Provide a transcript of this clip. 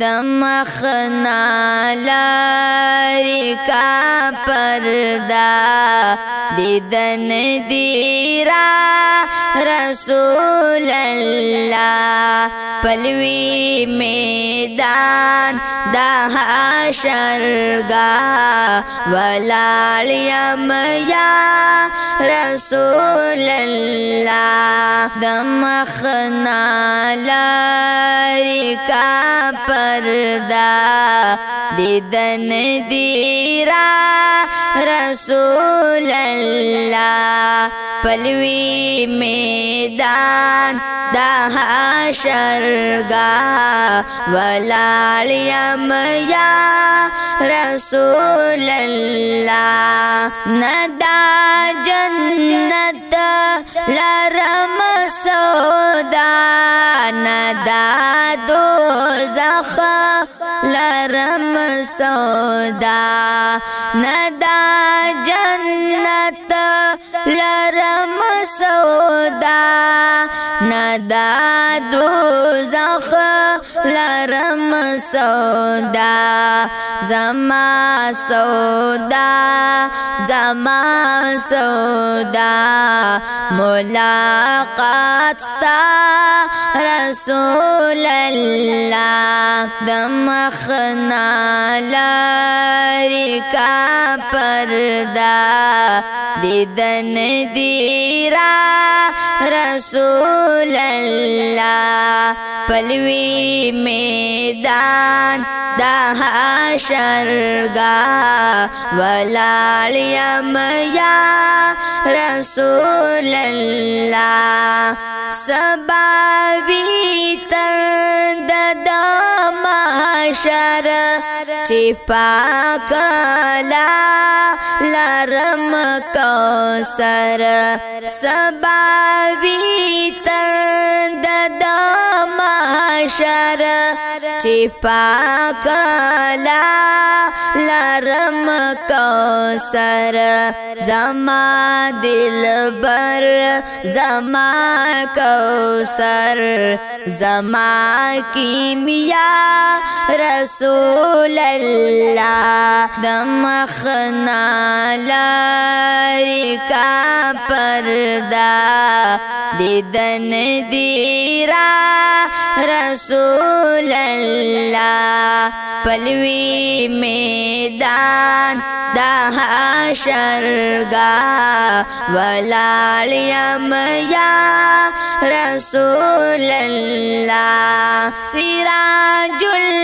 दमखना लारी का पर्दा दीदन दीरा रसूल अल्लाह पलवी मैदान दहाशरगा वलालियमया रसूल अल्लाह दमखना लारी का पर्दा दीदन दीरा रसूल अल्लाह पलवी मैदान दहाशरगा वलालियमया रसूल अल्लाह नदा जन्नत लरम सौदा नदा दोज़ख लरम सौदा नदा जन्नत लरम सौदा नदा दोज़ख लरम सौदा ज़मा सौदा ज़मा सौदा मुलाक़ात ता रसूल अल्लाह दमखना लारी का पर्दा दीदन दीरा रसूल अल्लाह पलवी मैदान दहाशरगा वलालियमया रसूल अल्लाह सबावी तंद महशर चिपाकला लरम कौसर सबावी तंद महशर चिपाकला लरम कौसर ज़मा दिलबर ज़मा कौसर ज़मा कीमिया रसूल अल्लाह दमखना लारी का पर्दा दीदन दीरा रसूल अल्लाह पलवी मैदान दहाशरगा वलालियमया रसूल अल्लाह सिराजुल